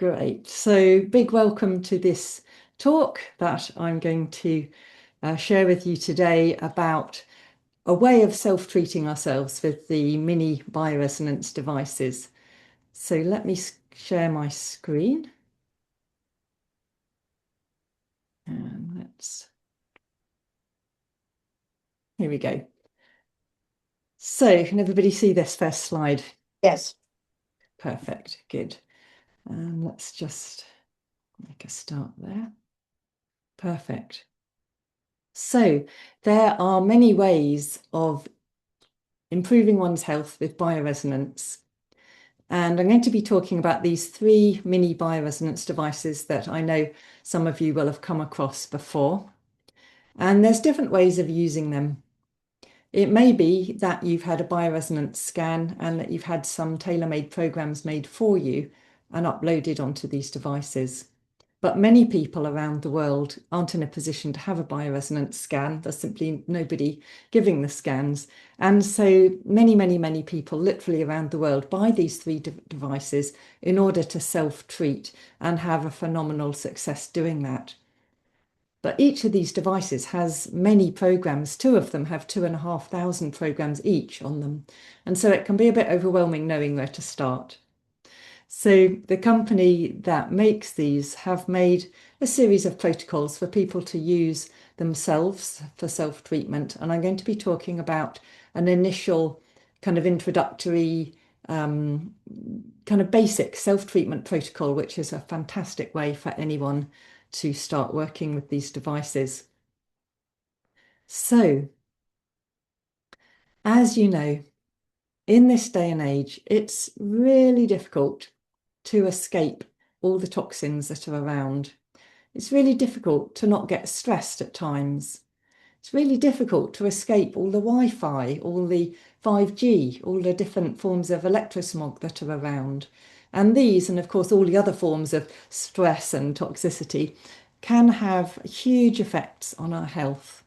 Great. So big welcome to this talk that I'm going to share with you today about a way of self-treating ourselves with the mini bioresonance devices. So let me share my screen. And here we go. So can everybody see this first slide? Yes. Perfect, good. And let's just make a start there. Perfect. So there are many ways of improving one's health with bioresonance. And I'm going to be talking about these 3 mini bioresonance devices that I know some of you will have come across before. And there's different ways of using them. It may be that you've had a bioresonance scan and that you've had some tailor-made programs made for you and uploaded onto these devices. But many people around the world aren't in a position to have a bioresonance scan. There's simply nobody giving the scans. And so many people literally around the world buy these 3 devices in order to self-treat and have a phenomenal success doing that. But each of these devices has many programs. 2 of them have 2,500 programs each on them. And so it can be a bit overwhelming knowing where to start. So the company that makes these have made a series of protocols for people to use themselves for self-treatment. And I'm going to be talking about an initial kind of introductory, kind of basic self-treatment protocol, which is a fantastic way for anyone to start working with these devices. So, as you know, in this day and age, it's really difficult to escape all the toxins that are around. It's really difficult to not get stressed at times. It's really difficult to escape all the Wi-Fi, all the 5G, all the different forms of electrosmog that are around. And these, and of course all the other forms of stress and toxicity, can have huge effects on our health.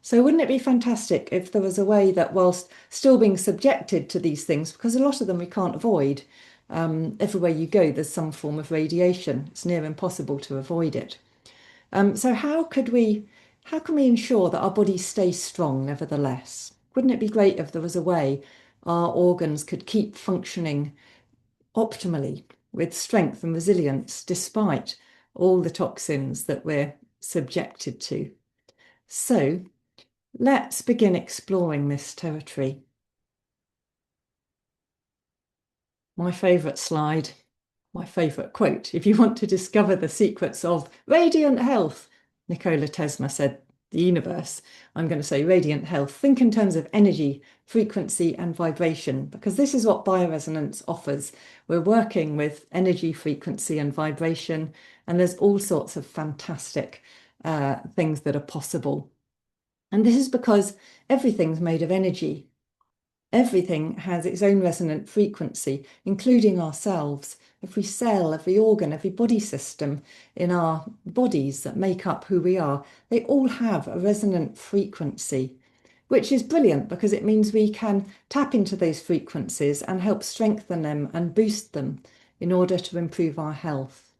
So wouldn't it be fantastic if there was a way that, whilst still being subjected to these things, because a lot of them we can't avoid, everywhere you go there's some form of radiation. It's near impossible to avoid it. So how can we ensure that our bodies stay strong nevertheless? Wouldn't it be great if there was a way our organs could keep functioning optimally with strength and resilience despite all the toxins that we're subjected to? So let's begin exploring this territory. My favourite slide, my favourite quote: if you want to discover the secrets of radiant health, Nikola Tesla said, the universe, I'm going to say radiant health. Think in terms of energy, frequency and vibration, because this is what bioresonance offers. We're working with energy, frequency and vibration, and there's all sorts of fantastic things that are possible. And this is because everything's made of energy. Everything has its own resonant frequency, including ourselves. Every cell, every organ, every body system in our bodies that make up who we are, they all have a resonant frequency, which is brilliant because it means we can tap into those frequencies and help strengthen them and boost them in order to improve our health.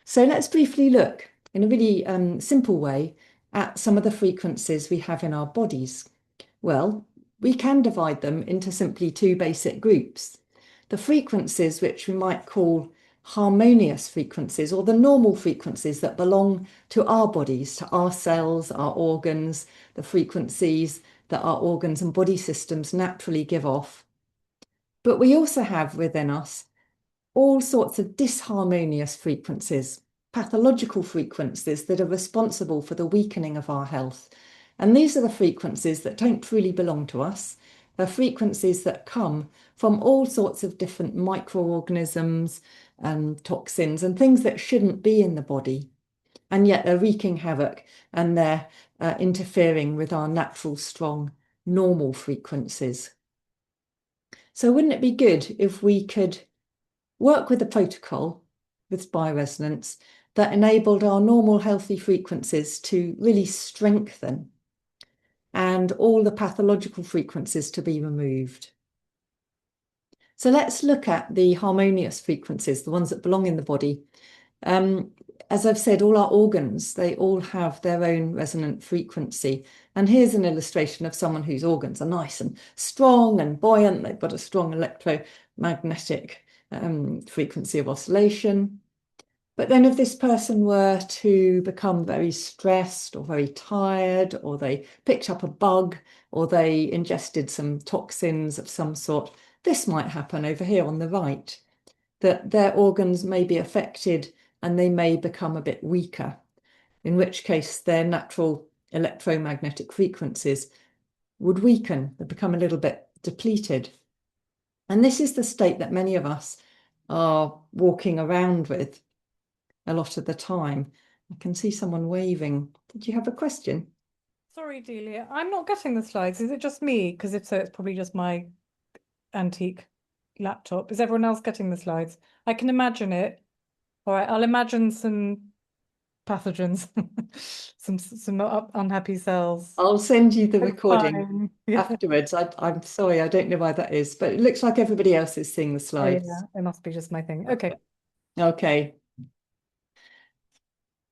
So let's briefly look in a really simple way at some of the frequencies we have in our bodies. Well, we can divide them into simply 2 basic groups. The frequencies which we might call harmonious frequencies, or the normal frequencies that belong to our bodies, to our cells, our organs, the frequencies that our organs and body systems naturally give off. But we also have within us all sorts of disharmonious frequencies, pathological frequencies that are responsible for the weakening of our health. And these are the frequencies that don't truly belong to us. They're frequencies that come from all sorts of different microorganisms and toxins and things that shouldn't be in the body. And yet they're wreaking havoc and they're interfering with our natural, strong, normal frequencies. So wouldn't it be good if we could work with a protocol with bioresonance that enabled our normal healthy frequencies to really strengthen and all the pathological frequencies to be removed? So let's look at the harmonious frequencies, the ones that belong in the body. As I've said, all our organs, they all have their own resonant frequency. And here's an illustration of someone whose organs are nice and strong and buoyant. They've got a strong electromagnetic frequency of oscillation. But then if this person were to become very stressed or very tired, or they picked up a bug, or they ingested some toxins of some sort, this might happen over here on the right, that their organs may be affected and they may become a bit weaker, in which case their natural electromagnetic frequencies would weaken, they become a little bit depleted. And this is the state that many of us are walking around with a lot of the time. I can see someone waving. Did you have a question? Sorry, Delia, I'm not getting the slides. Is it just me? Because if so, it's probably just my antique laptop. Is everyone else getting the slides? I can imagine it. All right, I'll imagine some pathogens, some unhappy cells. I'll send you the It's recording fine. Yeah. afterwards. I'm sorry, I don't know why that is, but it looks like everybody else is seeing the Oh, slides. yeah, it must be just my thing. Okay. Okay.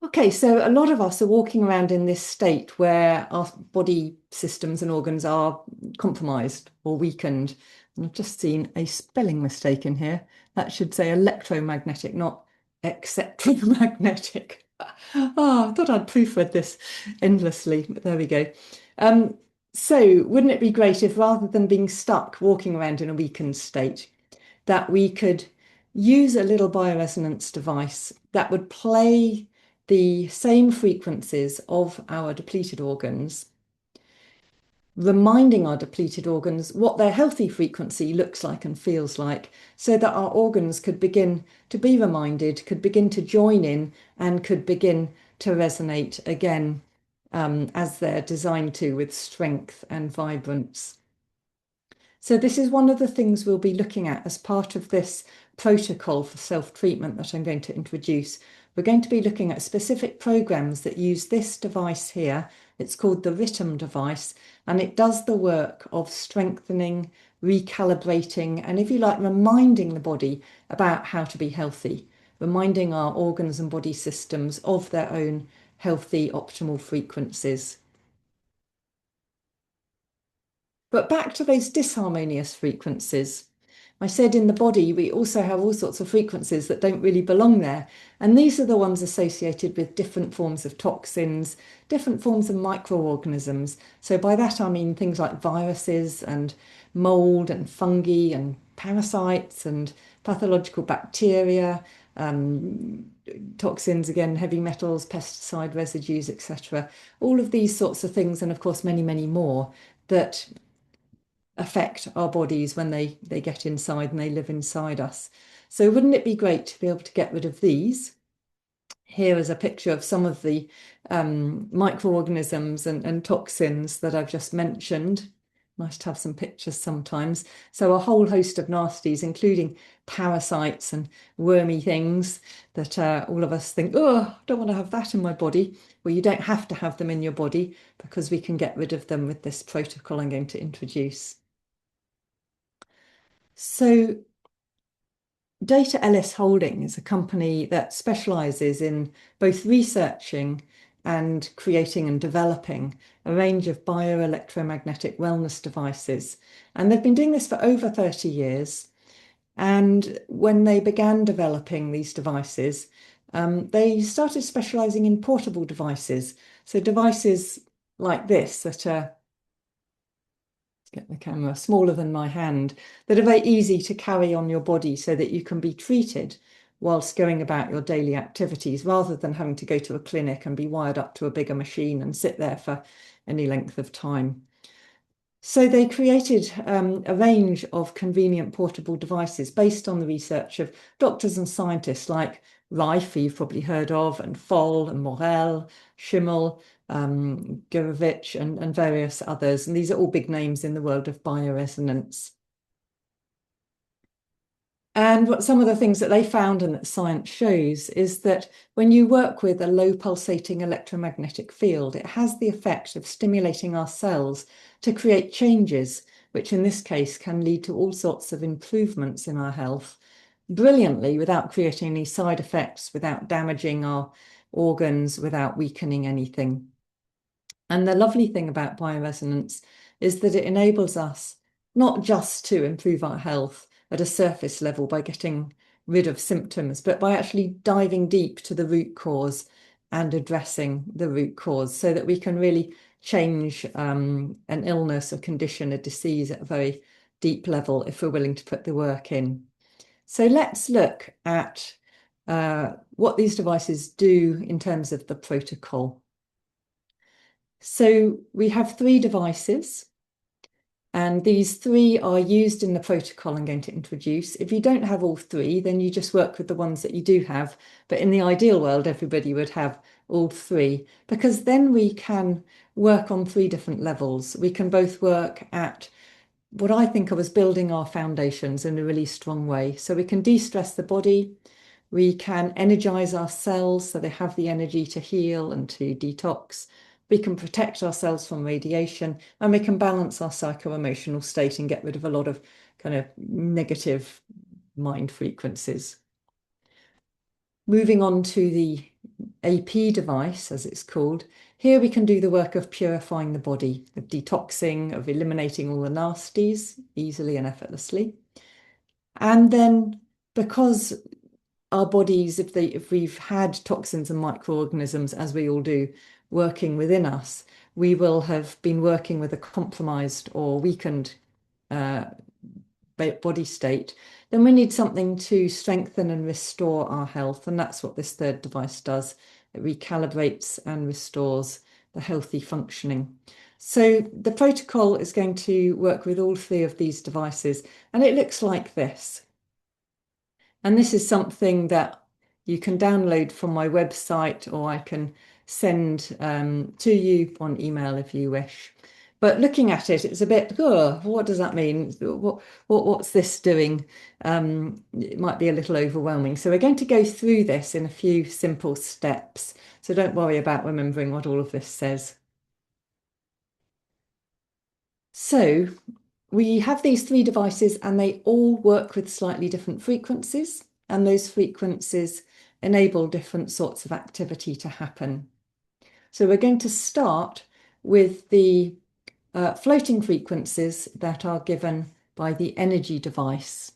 Okay, so a lot of us are walking around in this state where our body systems and organs are compromised or weakened. And I've just seen a spelling mistake in here. That should say electromagnetic, not exceptromagnetic. Oh, I thought I'd proofread this endlessly, but there we go. So wouldn't it be great if rather than being stuck walking around in a weakened state, that we could use a little bioresonance device that would play the same frequencies of our depleted organs, reminding our depleted organs what their healthy frequency looks like and feels like, so that our organs could begin to be reminded, could begin to join in, and could begin to resonate again as they're designed to, with strength and vibrance. So this is one of the things we'll be looking at as part of this protocol for self-treatment that I'm going to introduce. We're going to be looking at specific programs that use this device here. It's called the RITM device, and it does the work of strengthening, recalibrating, and if you like, reminding the body about how to be healthy, reminding our organs and body systems of their own healthy, optimal frequencies. But back to those disharmonious frequencies. I said in the body, we also have all sorts of frequencies that don't really belong there. And these are the ones associated with different forms of toxins, different forms of microorganisms. So by that, I mean things like viruses and mold and fungi and parasites and pathological bacteria, toxins, again, heavy metals, pesticide residues, etc. All of these sorts of things, and of course, many, many more that affect our bodies when they get inside and they live inside us. So wouldn't it be great to be able to get rid of these? Here is a picture of some of the microorganisms and toxins that I've just mentioned. Nice to have some pictures sometimes. So a whole host of nasties, including parasites and wormy things that all of us think, oh, I don't want to have that in my body. Well, you don't have to have them in your body because we can get rid of them with this protocol I'm going to introduce. So Deta Elis Holding is a company that specializes in both researching and creating and developing a range of bioelectromagnetic wellness devices. And they've been doing this for over 30 years. And when they began developing these devices, they started specializing in portable devices. So devices like this that are, get the camera, smaller than my hand, that are very easy to carry on your body so that you can be treated whilst going about your daily activities, rather than having to go to a clinic and be wired up to a bigger machine and sit there for any length of time. So they created a range of convenient portable devices based on the research of doctors and scientists like Reif, you've probably heard of, and Foll and Morel, Schimmel, Gurevich, and various others. And these are all big names in the world of bioresonance. And what some of the things that they found and that science shows is that when you work with a low pulsating electromagnetic field, it has the effect of stimulating our cells to create changes which in this case can lead to all sorts of improvements in our health brilliantly without creating any side effects, without damaging our organs, without weakening anything. And the lovely thing about bioresonance is that it enables us not just to improve our health at a surface level by getting rid of symptoms, but by actually diving deep to the root cause and addressing the root cause so that we can really change an illness, a condition, a disease at a very deep level if we're willing to put the work in. So let's look at what these devices do in terms of the protocol. So we have 3 devices, and these 3 are used in the protocol I'm going to introduce. If you don't have all 3, then you just work with the ones that you do have. But in the ideal world, everybody would have all 3, because then we can work on 3 different levels. We can both work at what I think of as building our foundations in a really strong way. So we can de-stress the body, we can energize our cells so they have the energy to heal and to detox. We can protect ourselves from radiation, and we can balance our psycho-emotional state and get rid of a lot of kind of negative mind frequencies. Moving on to the AP device, as it's called, here we can do the work of purifying the body, of detoxing, of eliminating all the nasties easily and effortlessly. And then because our bodies, if we've had toxins and microorganisms, as we all do, working within us, we will have been working with a compromised or weakened body state, then we need something to strengthen and restore our health. And that's what this 3rd device does. It recalibrates and restores the healthy functioning. So the protocol is going to work with all 3 of these devices, and it looks like this. And this is something that you can download from my website, or I can send to you on email if you wish. But looking at it, it's a bit, oh, what does that mean? What's this doing? It might be a little overwhelming. So we're going to go through this in a few simple steps. So don't worry about remembering what all of this says. So we have these 3 devices, and they all work with slightly different frequencies, and those frequencies enable different sorts of activity to happen. So we're going to start with the floating frequencies that are given by the energy device.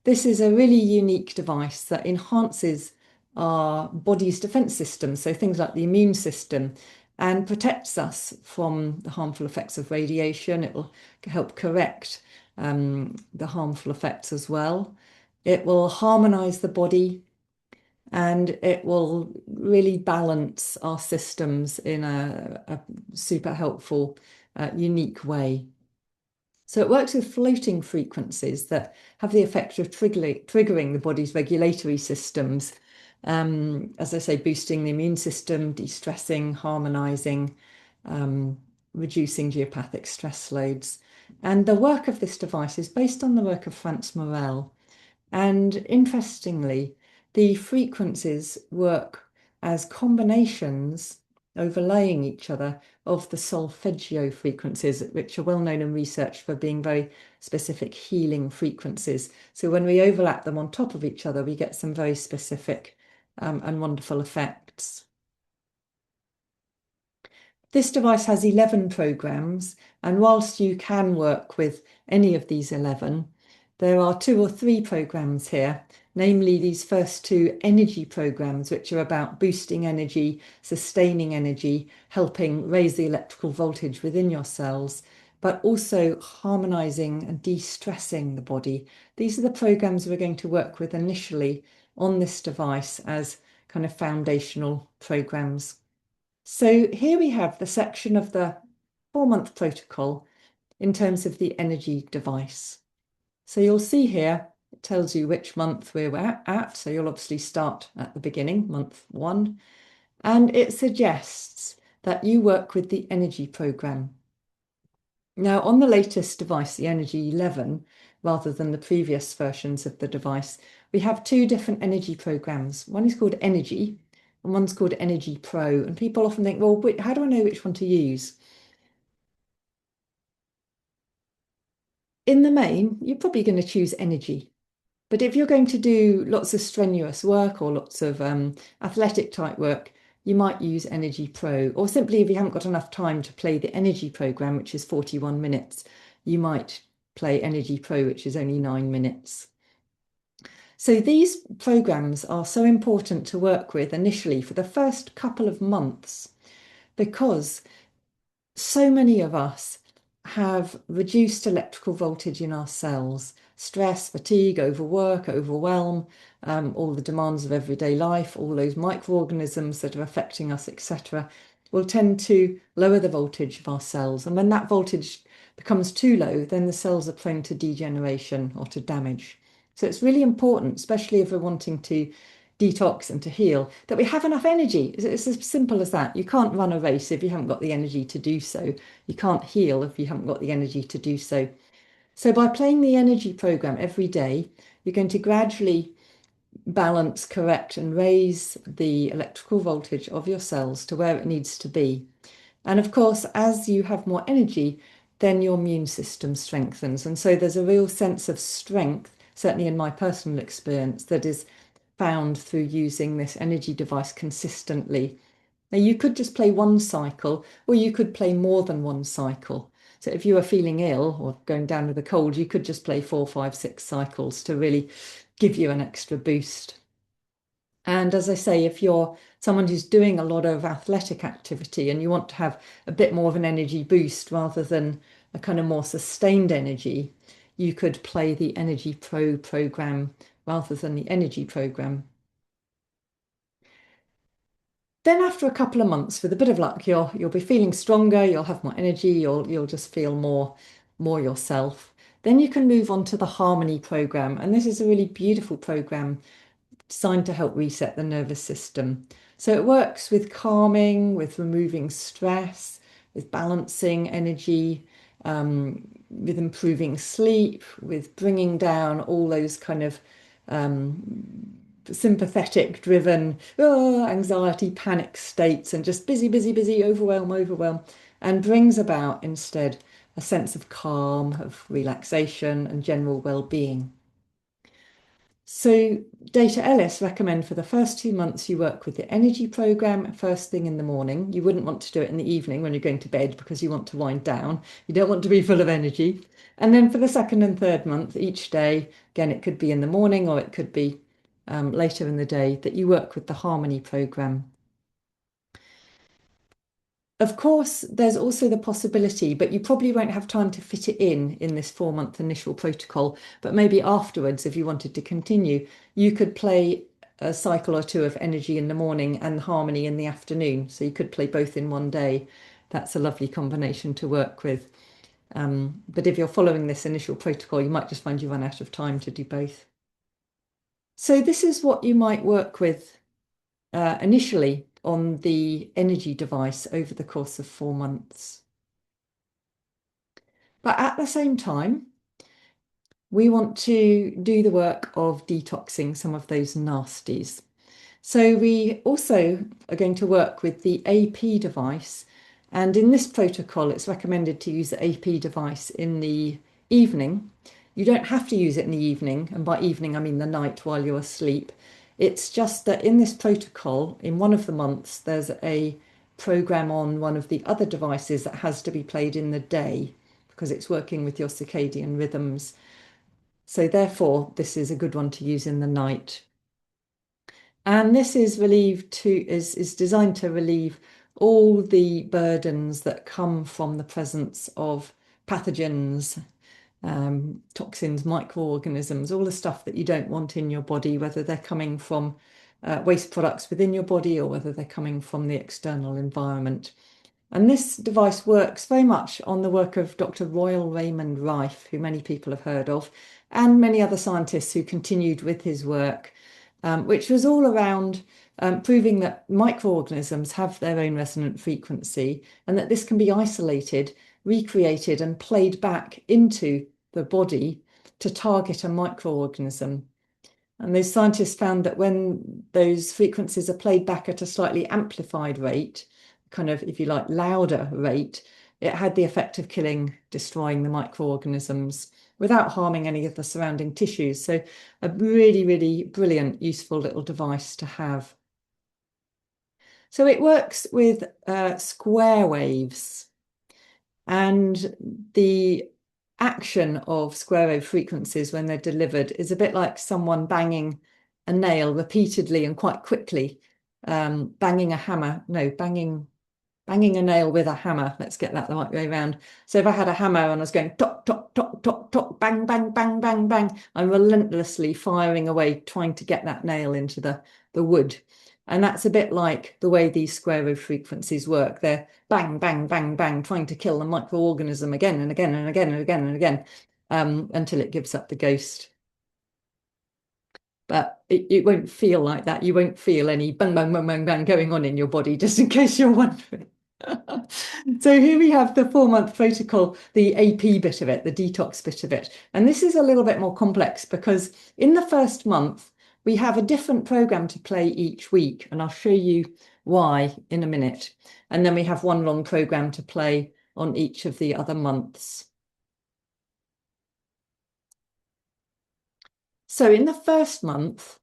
This is a really unique device that enhances our body's defense system, so things like the immune system, and protects us from the harmful effects of radiation. It will help correct the harmful effects as well. It will harmonise the body, and it will really balance our systems in a super helpful, unique way. So it works with floating frequencies that have the effect of triggering the body's regulatory systems. As I say, boosting the immune system, de-stressing, harmonizing, reducing geopathic stress loads. And the work of this device is based on the work of Franz Morel. And interestingly, the frequencies work as combinations overlaying each other of the solfeggio frequencies, which are well known in research for being very specific healing frequencies. So when we overlap them on top of each other, we get some very specific and wonderful effects. This device has 11 programs, and whilst you can work with any of these 11, there are 2 or 3 programs here, namely these first 2 energy programs, which are about boosting energy, sustaining energy, helping raise the electrical voltage within your cells, but also harmonizing and de-stressing the body. These are the programs we're going to work with initially on this device as kind of foundational programs. So here we have the section of the 4-month protocol in terms of the energy device. So you'll see here, it tells you which month we're at. So you'll obviously start at the beginning, month 1. And it suggests that you work with the energy program. Now, on the latest device, the Energy 11, rather than the previous versions of the device, we have 2 different energy programs. One is called Energy, and one's called Energy Pro. And people often think, well, how do I know which one to use? In the main, you're probably going to choose energy. But if you're going to do lots of strenuous work or lots of athletic type work, you might use Energy Pro. Or simply, if you haven't got enough time to play the Energy program, which is 41 minutes, you might play Energy Pro, which is only 9 minutes. So these programs are so important to work with initially for the first couple of months because so many of us have reduced electrical voltage in our cells. Stress, fatigue, overwork, overwhelm, all the demands of everyday life, all those microorganisms that are affecting us, etc., will tend to lower the voltage of our cells. And when that voltage becomes too low, then the cells are prone to degeneration or to damage. So it's really important, especially if we're wanting to detox and to heal, that we have enough energy. It's as simple as that. You can't run a race if you haven't got the energy to do so. You can't heal if you haven't got the energy to do so. So by playing the energy program every day, you're going to gradually balance, correct, and raise the electrical voltage of your cells to where it needs to be. And of course, as you have more energy, then your immune system strengthens. And so there's a real sense of strength, certainly in my personal experience, that is found through using this energy device consistently. Now, you could just play one cycle, or you could play more than one cycle. So if you are feeling ill or going down with a cold, you could just play 4, 5, 6 cycles to really give you an extra boost. And as I say, if you're someone who's doing a lot of athletic activity and you want to have a bit more of an energy boost rather than a kind of more sustained energy, you could play the Energy Pro program rather than the energy program. Then after a couple of months, with a bit of luck, you'll be feeling stronger, you'll have more energy, you'll just feel more yourself. Then you can move on to the Harmony program, and this is a really beautiful program designed to help reset the nervous system. So it works with calming, with removing stress, with balancing energy, with improving sleep, with bringing down all those kind of sympathetic driven anxiety, panic states, and just busy, busy, busy, overwhelm, and brings about instead a sense of calm, of relaxation, and general well-being. So Deta Elis recommend for the first 2 months you work with the energy program first thing in the morning. You wouldn't want to do it in the evening when you're going to bed because you want to wind down. You don't want to be full of energy. And then for the second and third month, each day, again, it could be in the morning or it could be later in the day, that you work with the Harmony program. Of course, there's also the possibility, but you probably won't have time to fit it in this 4 month initial protocol. But maybe afterwards, if you wanted to continue, you could play a cycle or two of energy in the morning and harmony in the afternoon. So you could play both in one day. That's a lovely combination to work with. But if you're following this initial protocol, you might just find you run out of time to do both. So this is what you might work with initially on the energy device over the course of 4 months. But at the same time, we want to do the work of detoxing some of those nasties. So we also are going to work with the AP device. And in this protocol, it's recommended to use the AP device in the evening. You don't have to use it in the evening. And by evening, I mean the night while you're asleep. It's just that in this protocol, in one of the months, there's a program on one of the other devices that has to be played in the day because it's working with your circadian rhythms. So therefore, this is a good one to use in the night. And this is is designed to relieve all the burdens that come from the presence of pathogens, toxins, microorganisms, all the stuff that you don't want in your body, whether they're coming from waste products within your body or whether they're coming from the external environment. And this device works very much on the work of Dr. Royal Raymond Rife, who many people have heard of, and many other scientists who continued with his work, which was all around proving that microorganisms have their own resonant frequency and that this can be isolated, recreated, and played back into the body to target a microorganism. And those scientists found that when those frequencies are played back at a slightly amplified rate, kind of, if you like, louder rate, it had the effect of destroying the microorganisms without harming any of the surrounding tissues. So a really, really brilliant, useful little device to have. So it works with square waves, and the action of square wave frequencies when they're delivered is a bit like someone banging a nail repeatedly and quite quickly, banging a nail with a hammer. Let's get that the right way around. So if I had a hammer and I was going tock, tock, tock, tock, tock, bang, bang, bang, bang, bang, I'm relentlessly firing away, trying to get that nail into the wood. And that's a bit like the way these square wave frequencies work. They're bang, bang, bang, bang, trying to kill the microorganism again and again and again and again and again, until it gives up the ghost. But it won't feel like that. You won't feel any bang, bang, bang, bang, bang going on in your body, just in case you're wondering. So here we have the 4-month protocol, the AP bit of it, the detox bit of it. And this is a little bit more complex because in the first month, we have a different program to play each week. And I'll show you why in a minute. And then we have one long program to play on each of the other months. So in the first month,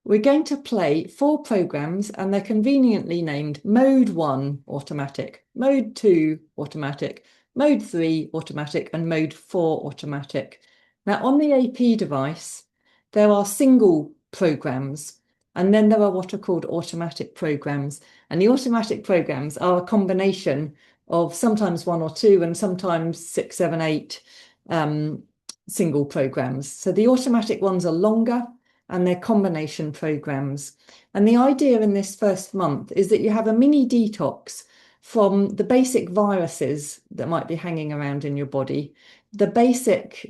we're going to play 4 programs, and they're conveniently named Mode 1 automatic, Mode 2 automatic, Mode 3 automatic, and Mode 4 automatic. Now, on the AP device, there are single programs, and then there are what are called automatic programs. And the automatic programs are a combination of sometimes 1 or 2 and sometimes 6, 7, 8 single programs. So the automatic ones are longer, and they're combination programs. And the idea in this first month is that you have a mini detox from the basic viruses that might be hanging around in your body, the basic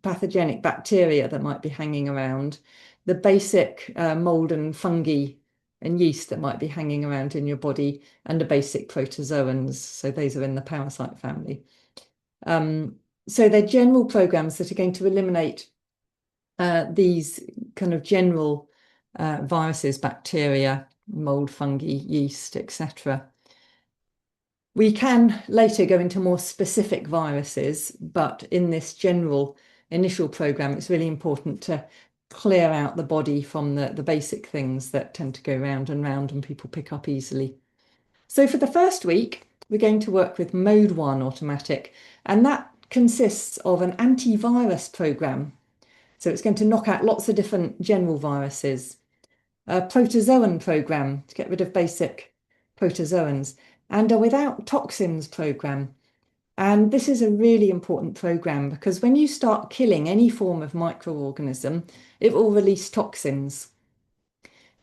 pathogenic bacteria that might be hanging around, the basic mold and fungi and yeast that might be hanging around in your body, and the basic protozoans. So those are in the parasite family. So they're general programs that are going to eliminate these kind of general viruses, bacteria, mold, fungi, yeast, etc. We can later go into more specific viruses, but in this general initial program, it's really important to clear out the body from the basic things that tend to go round and people pick up easily. So for the first week, we're going to work with Mode 1 automatic, and that consists of an antivirus program. So it's going to knock out lots of different general viruses, a protozoan program to get rid of basic protozoans, and a without toxins program. And this is a really important program because when you start killing any form of microorganism, it will release toxins.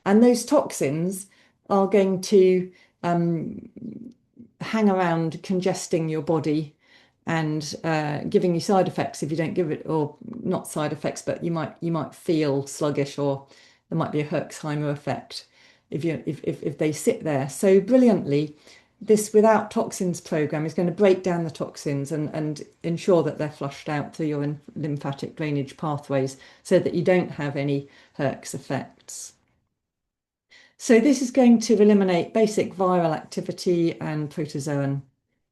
And those toxins are going to hang around congesting your body and giving you side effects if you don't give it, or not side effects, but you might feel sluggish, or there might be a Herxheimer effect if they sit there. So brilliantly, this without toxins program is going to break down the toxins and ensure that they're flushed out through your lymphatic drainage pathways so that you don't have any Herx effects. So this is going to eliminate basic viral activity and protozoan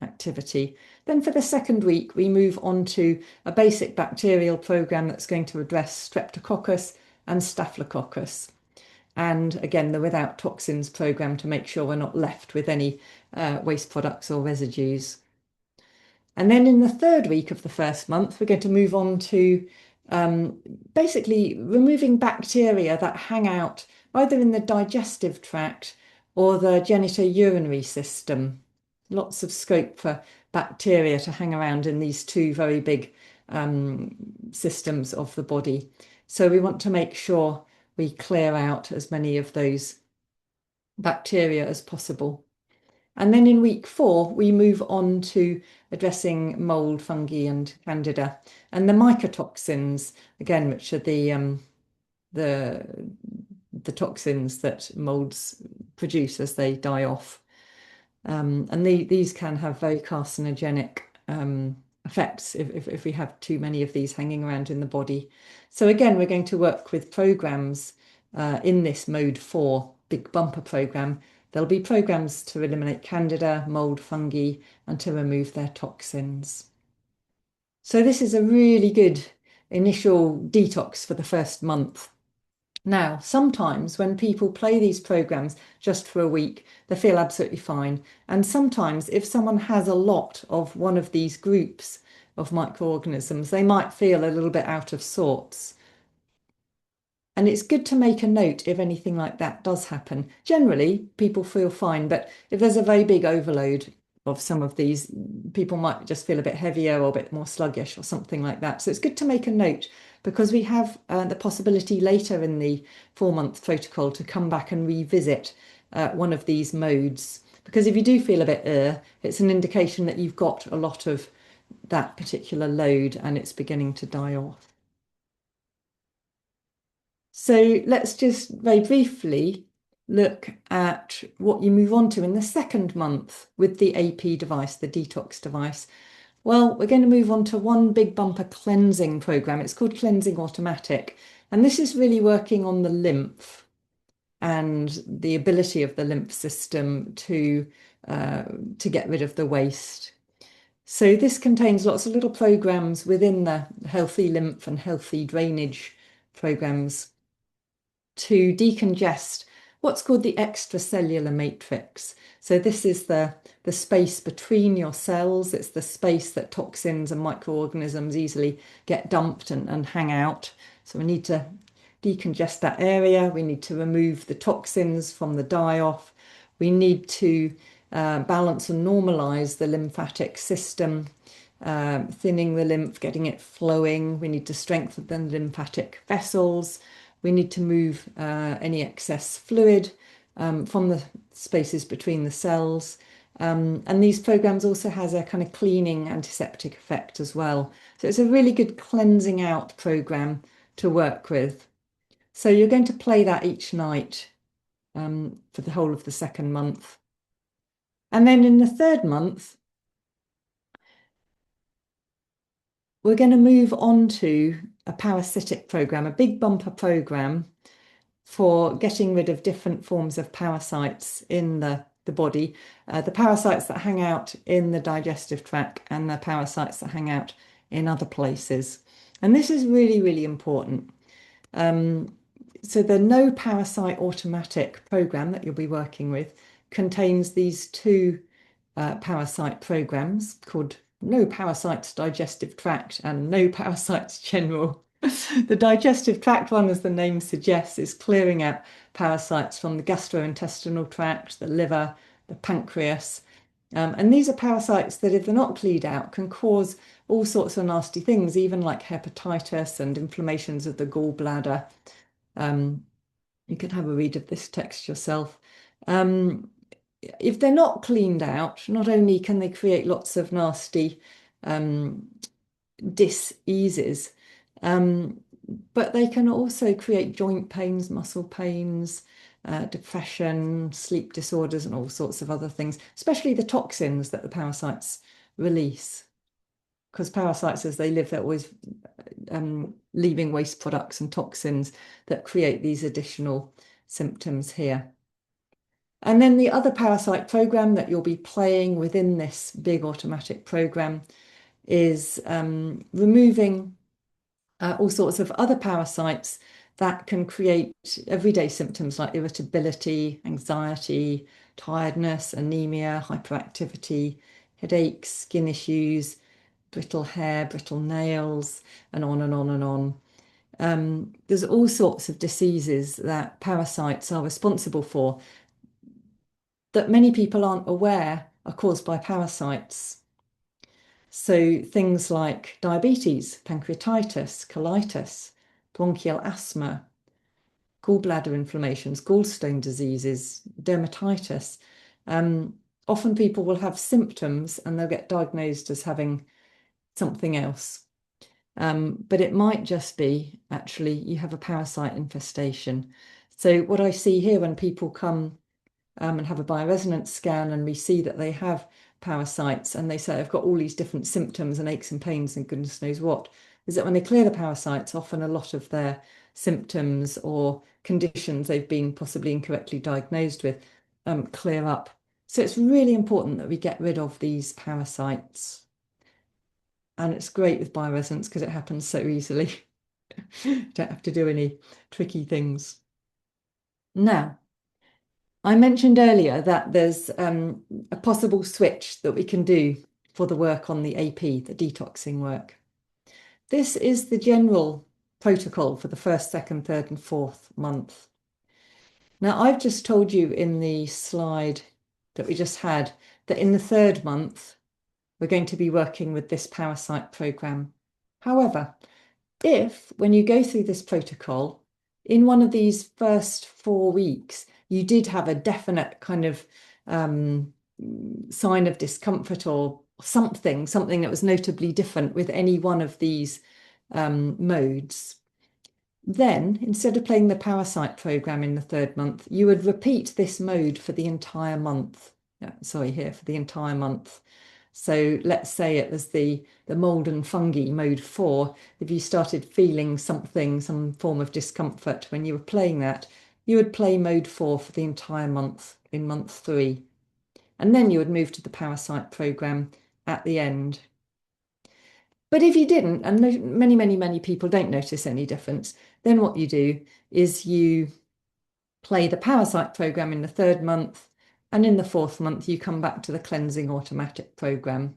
activity. Then for the second week, we move on to a basic bacterial program that's going to address Streptococcus and Staphylococcus. And again, the without toxins program to make sure we're not left with any waste products or residues. And then in the third week of the first month, we're going to move on to basically removing bacteria that hang out either in the digestive tract or the genitourinary system. Lots of scope for bacteria to hang around in these two very big systems of the body. So we want to make sure we clear out as many of those bacteria as possible. And then in week 4, we move on to addressing mold, fungi, and candida, and the mycotoxins, again, which are the toxins that molds produce as they die off. And these can have very carcinogenic effects if we have too many of these hanging around in the body. So again, we're going to work with programs in this Mode 4 big bumper program. There'll be programs to eliminate candida, mold, fungi, and to remove their toxins. So this is a really good initial detox for the first month. Now, sometimes when people play these programs just for a week, they feel absolutely fine. And sometimes if someone has a lot of one of these groups of microorganisms, they might feel a little bit out of sorts. And it's good to make a note if anything like that does happen. Generally, people feel fine, but if there's a very big overload of some of these, people might just feel a bit heavier or a bit more sluggish or something like that. So it's good to make a note because we have the possibility later in the 4-month protocol to come back and revisit one of these modes. Because if you do feel a bit it's an indication that you've got a lot of that particular load and it's beginning to die off. So let's just very briefly look at what you move on to in the second month with the AP device, the detox device. Well, we're going to move on to one big bumper cleansing program. It's called Cleansing Automatic. And this is really working on the lymph and the ability of the lymph system to get rid of the waste. So this contains lots of little programs within the healthy lymph and healthy drainage programs to decongest what's called the extracellular matrix. So this is the space between your cells. It's the space that toxins and microorganisms easily get dumped and hang out. So we need to decongest that area. We need to remove the toxins from the die-off. We need to balance and normalize the lymphatic system, thinning the lymph, getting it flowing. We need to strengthen the lymphatic vessels. We need to move any excess fluid from the spaces between the cells. And these programs also has a kind of cleaning antiseptic effect as well. So it's a really good cleansing out program to work with. So you're going to play that each night for the whole of the second month. And then in the third month, we're going to move on to a parasitic program, a big bumper program for getting rid of different forms of parasites in the body, the parasites that hang out in the digestive tract and the parasites that hang out in other places. And this is really, really important. So the No Parasite Automatic program that you'll be working with contains these two parasite programs called No Parasites Digestive Tract and No Parasites General. The digestive tract one, as the name suggests, is clearing out parasites from the gastrointestinal tract, the liver, the pancreas. And these are parasites that, if they're not cleaned out, can cause all sorts of nasty things, even like hepatitis and inflammations of the gallbladder. You can have a read of this text yourself. If they're not cleaned out, not only can they create lots of nasty diseases, but they can also create joint pains, muscle pains, depression, sleep disorders, and all sorts of other things, especially the toxins that the parasites release. Because parasites, as they live, they're always leaving waste products and toxins that create these additional symptoms here. And then the other parasite program that you'll be playing within this big automatic program is removing all sorts of other parasites that can create everyday symptoms like irritability, anxiety, tiredness, anemia, hyperactivity, headaches, skin issues, brittle hair, brittle nails, and on and on and on. There's all sorts of diseases that parasites are responsible for that many people aren't aware are caused by parasites. So things like diabetes, pancreatitis, colitis, bronchial asthma, gallbladder inflammations, gallstone diseases, dermatitis. Often people will have symptoms and they'll get diagnosed as having something else. But it might just be actually you have a parasite infestation. So what I see here when people come and have a bioresonance scan and we see that they have parasites and they say, I've got all these different symptoms and aches and pains and goodness knows what, is that when they clear the parasites, often a lot of their symptoms or conditions they've been possibly incorrectly diagnosed with clear up. So it's really important that we get rid of these parasites. And it's great with bioresonance because it happens so easily. Don't have to do any tricky things. Now, I mentioned earlier that there's a possible switch that we can do for the work on the AP, the detoxing work. This is the general protocol for the first, second, third, and fourth month. Now, I've just told you in the slide that we just had that in the third month, we're going to be working with this parasite program. However, if when you go through this protocol, in one of these first 4 weeks, you did have a definite kind of sign of discomfort or something that was notably different with any one of these modes, then instead of playing the parasite program in the third month, you would repeat this mode for the entire month. Sorry, here for the entire month. So let's say it was the mold and fungi mode 4. If you started feeling something, some form of discomfort when you were playing that, you would play mode 4 for the entire month in month 3. And then you would move to the parasite program at the end. But if you didn't, and many people don't notice any difference, then what you do is you play the parasite program in the third month, and in the fourth month, you come back to the cleansing automatic program.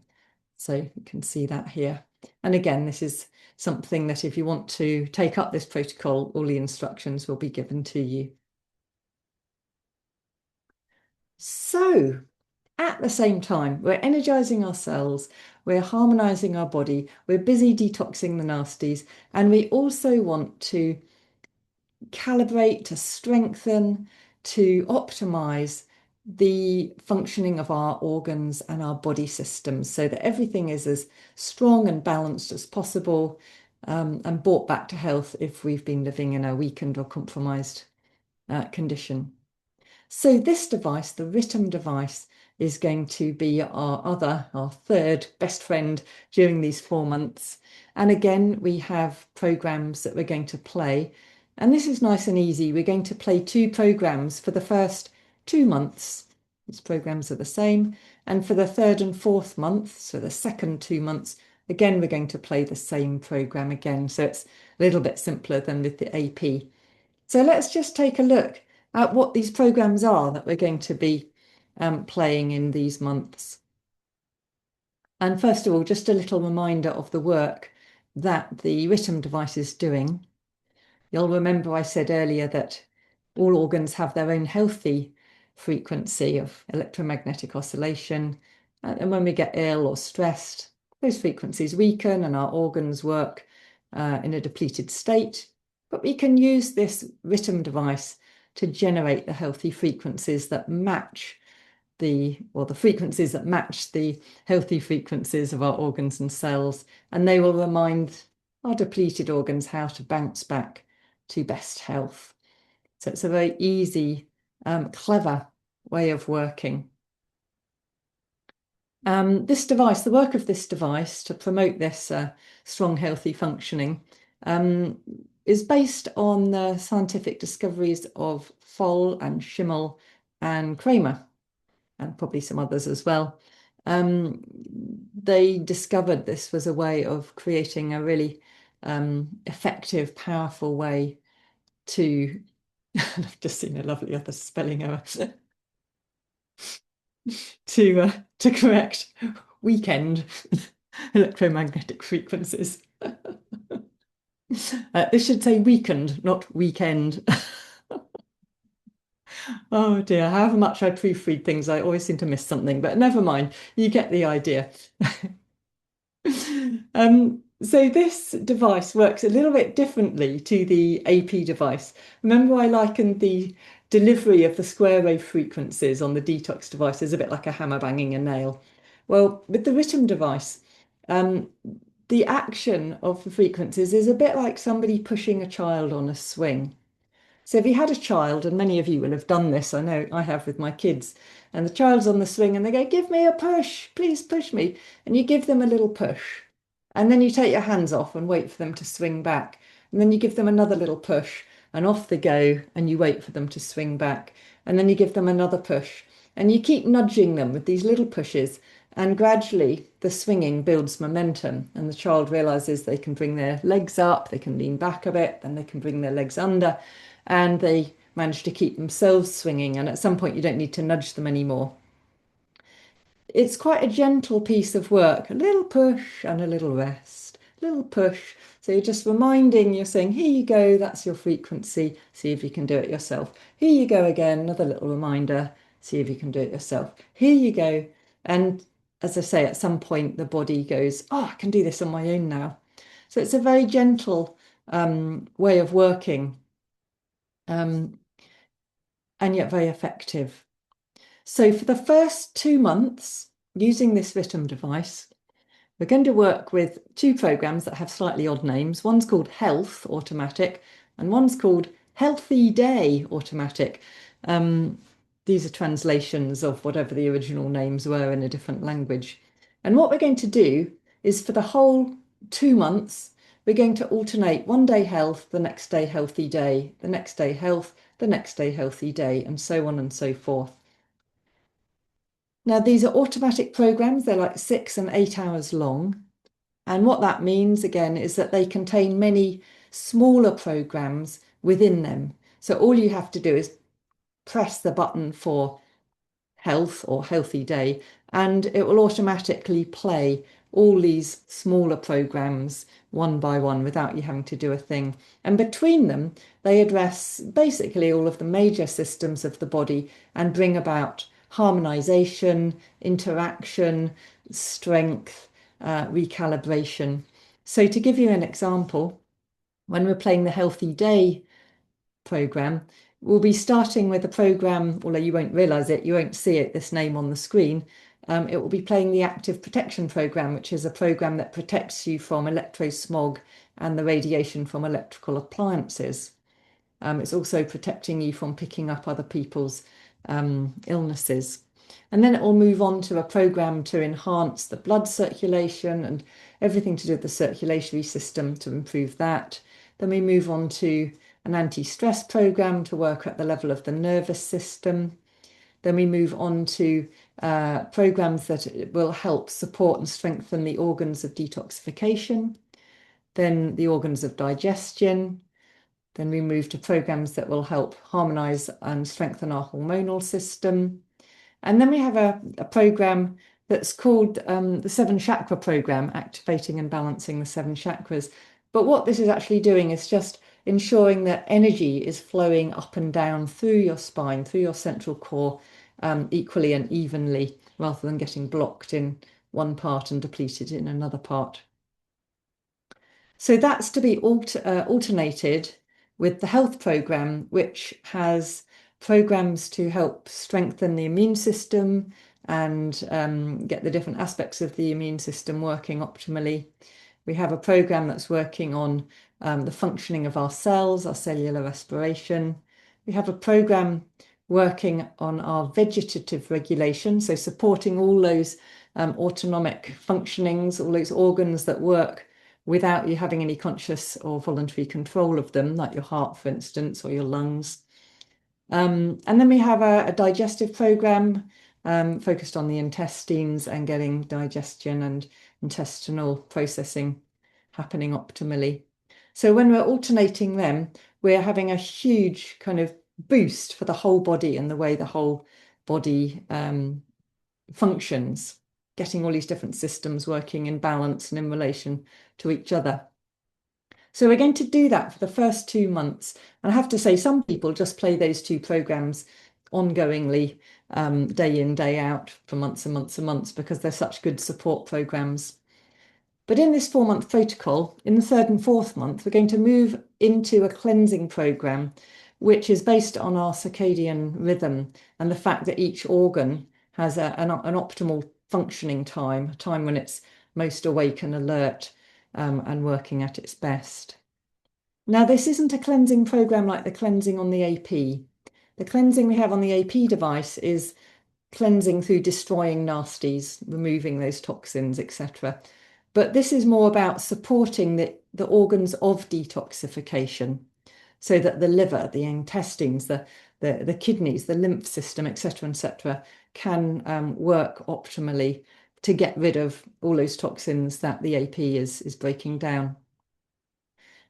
So you can see that here. And again, this is something that if you want to take up this protocol, all the instructions will be given to you. So at the same time, we're energizing our cells, we're harmonizing our body, we're busy detoxing the nasties, and we also want to calibrate, to strengthen, to optimize the functioning of our organs and our body systems so that everything is as strong and balanced as possible, and brought back to health if we've been living in a weakened or compromised condition. So this device, the RITM device, is going to be our third best friend during these 4 months. And again, we have programs that we're going to play. And this is nice and easy. We're going to play 2 programs for the first 2 months. These programs are the same. And for the third and fourth month, so the second 2 months, again, we're going to play the same program again. So it's a little bit simpler than with the AP. So let's just take a look at what these programs are that we're going to be playing in these months. And first of all, just a little reminder of the work that the RITM device is doing. You'll remember I said earlier that all organs have their own healthy frequency of electromagnetic oscillation. And when we get ill or stressed, those frequencies weaken and our organs work in a depleted state. But we can use this RITM device to generate the healthy frequencies that match the frequencies that match the healthy frequencies of our organs and cells, and they will remind our depleted organs how to bounce back to best health. So it's a very easy, clever way of working. This device, the work of this device to promote this strong, healthy functioning is based on the scientific discoveries of Foll and Schimmel and Kramer, and probably some others as well. They discovered this was a way of creating a really effective, powerful way to, I've just seen a lovely other spelling error, to correct weekend electromagnetic frequencies. This should say weakened, not weekend. Oh dear, however much I proofread things, I always seem to miss something, but never mind, you get the idea. So this device works a little bit differently to the AP device. Remember I likened the delivery of the square wave frequencies on the detox device as a bit like a hammer banging a nail. Well, with the RITM device, the action of the frequencies is a bit like somebody pushing a child on a swing. So if you had a child, and many of you will have done this, I know I have with my kids, and the child's on the swing and they go, give me a push, please push me. And you give them a little push. And then you take your hands off and wait for them to swing back. And then you give them another little push and off they go and you wait for them to swing back. And then you give them another push and you keep nudging them with these little pushes And gradually, the swinging builds momentum, and the child realizes they can bring their legs up, they can lean back a bit, then they can bring their legs under, and they manage to keep themselves swinging. And at some point, you don't need to nudge them anymore. It's quite a gentle piece of work, a little push and a little rest, little push. So you're just reminding, you're saying, here you go, that's your frequency. See if you can do it yourself. Here you go again, another little reminder. See if you can do it yourself. Here you go. And as I say, at some point, the body goes, oh, I can do this on my own now. So it's a very gentle way of working, and yet very effective. So for the first 2 months, using this RITM device, we're going to work with two programs that have slightly odd names. One's called Health Automatic, and one's called Healthy Day Automatic. These are translations of whatever the original names were in a different language. And what we're going to do is for the whole 2 months, we're going to alternate one day health, the next day healthy day, the next day health, the next day healthy day, and so on and so forth. Now, these are automatic programs. They're like 6 and 8 hours long. And what that means, again, is that they contain many smaller programs within them. So all you have to do is press the button for health or healthy day, and it will automatically play all these smaller programs one by one without you having to do a thing. And between them, they address basically all of the major systems of the body and bring about harmonization, interaction, strength, recalibration. So to give you an example, when we're playing the Healthy Day program, we'll be starting with a program, although you won't realize it, you won't see it, this name on the screen. It will be playing the Active Protection Program, which is a program that protects you from electrosmog and the radiation from electrical appliances. It's also protecting you from picking up other people's illnesses. And then it will move on to a program to enhance the blood circulation and everything to do with the circulatory system to improve that. Then we move on to an anti-stress program to work at the level of the nervous system. Then we move on to programs that will help support and strengthen the organs of detoxification, then the organs of digestion. Then we move to programs that will help harmonize and strengthen our hormonal system. And then we have a program that's called the Seven Chakra Program, activating and balancing the seven chakras. But what this is actually doing is just ensuring that energy is flowing up and down through your spine, through your central core, equally and evenly, rather than getting blocked in one part and depleted in another part. So that's to be alternated with the health program, which has programs to help strengthen the immune system and get the different aspects of the immune system working optimally. We have a program that's working on the functioning of our cells, our cellular respiration. We have a program working on our vegetative regulation, so supporting all those autonomic functionings, all those organs that work without you having any conscious or voluntary control of them, like your heart, for instance, or your lungs. And then we have a digestive program focused on the intestines and getting digestion and intestinal processing happening optimally. So when we're alternating them, we're having a huge kind of boost for the whole body and the way the whole body functions, getting all these different systems working in balance and in relation to each other. So we're going to do that for the first 2 months. And I have to say, some people just play those two programs ongoingly, day in, day out, for months and months and months, because they're such good support programs. But in this 4-month protocol, in the 3rd and 4th month, we're going to move into a cleansing program, which is based on our circadian rhythm and the fact that each organ has an optimal functioning time, a time when it's most awake and alert and working at its best. Now, this isn't a cleansing program like the cleansing on the AP. The cleansing we have on the AP device is cleansing through destroying nasties, removing those toxins, etc. But this is more about supporting the organs of detoxification, so that the liver, the intestines, the kidneys, the lymph system, etc., can work optimally to get rid of all those toxins that the AP is breaking down.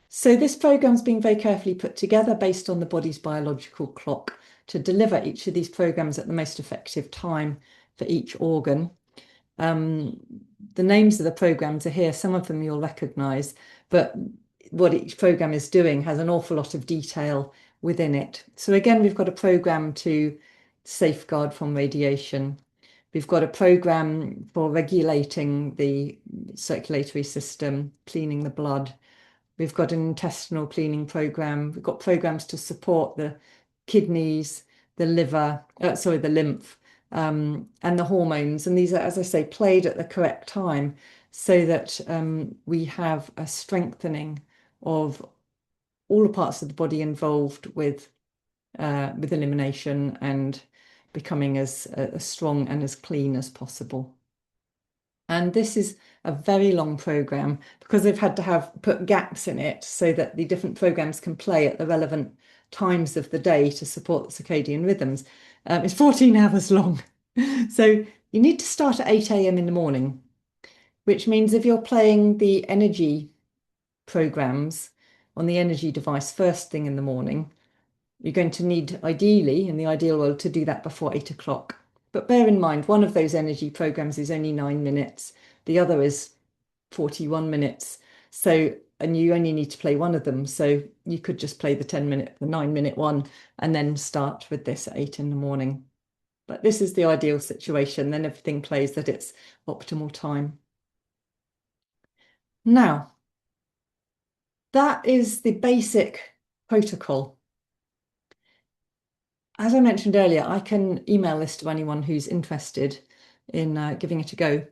So this program's been very carefully put together based on the body's biological clock to deliver each of these programs at the most effective time for each organ. The names of the programs are here. Some of them you'll recognize, but what each program is doing has an awful lot of detail within it. So again, we've got a program to safeguard from radiation. We've got a program for regulating the circulatory system, cleaning the blood. We've got an intestinal cleaning program. We've got programs to support the kidneys, the liver, the lymph, and the hormones. And these are, as I say, played at the correct time so that we have a strengthening of all the parts of the body involved with elimination and becoming as strong and as clean as possible. And this is a very long program because they've had to put gaps in it so that the different programs can play at the relevant times of the day to support the circadian rhythms. It's 14 hours long. So you need to start at 8 a.m. in the morning, which means if you're playing the energy programs on the energy device first thing in the morning, you're going to need, ideally, in the ideal world, to do that before 8 o'clock. But bear in mind, one of those energy programs is only 9 minutes. The other is 41 minutes. So, and you only need to play one of them. So you could just play the 9-minute one and then start with this at 8 in the morning. But this is the ideal situation. Then everything plays at its optimal time. Now, that is the basic protocol. As I mentioned earlier, I can email this to anyone who's interested in giving it a go.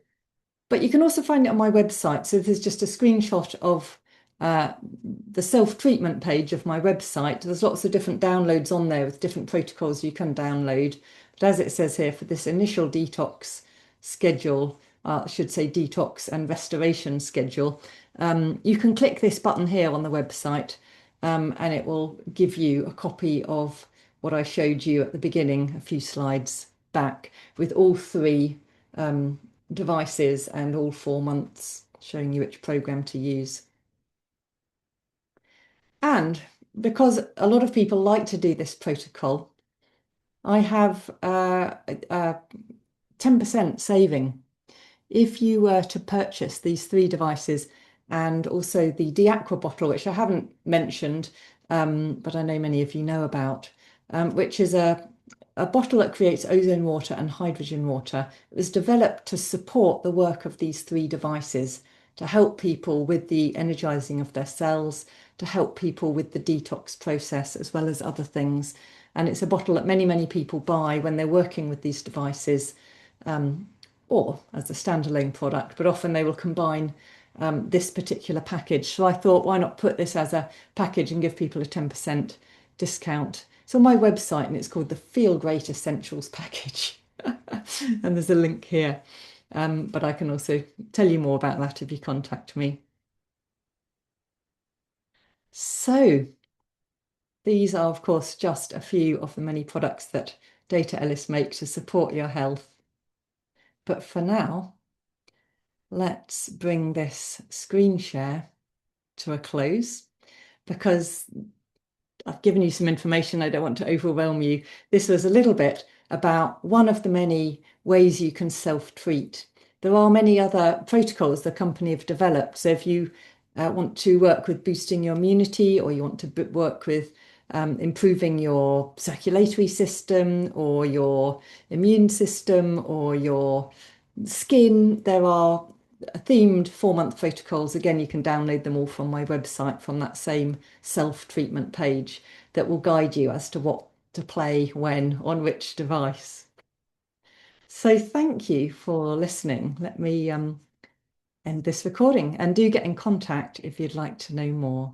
But you can also find it on my website. So this is just a screenshot of the self-treatment page of my website. There's lots of different downloads on there with different protocols you can download. But as it says here, for this initial detox schedule, I should say detox and restoration schedule, you can click this button here on the website and it will give you a copy of what I showed you at the beginning, a few slides back, with all three devices and all 4 months, showing you which program to use. And because a lot of people like to do this protocol, I have a 10% saving if you were to purchase these 3 devices and also the Aqua bottle, which I haven't mentioned, but I know many of you know about, which is a bottle that creates ozone water and hydrogen water. It was developed to support the work of these 3 devices, to help people with the energizing of their cells, to help people with the detox process, as well as other things. And it's a bottle that many, many people buy when they're working with these devices, or as a standalone product, but often they will combine this particular package. So I thought, why not put this as a package and give people a 10% discount? It's on my website and it's called the Feel Great Essentials package. And there's a link here. But I can also tell you more about that if you contact me. So these are, of course, just a few of the many products that Deta Elis make to support your health. But for now, let's bring this screen share to a close because I've given you some information. I don't want to overwhelm you. This was a little bit about one of the many ways you can self-treat. There are many other protocols the company have developed. So if you want to work with boosting your immunity, or you want to work with improving your circulatory system or your immune system or your skin, there are themed 4-month protocols. Again, you can download them all from my website from that same self-treatment page that will guide you as to what to play when on which device. So thank you for listening. Let me end this recording and do get in contact if you'd like to know more.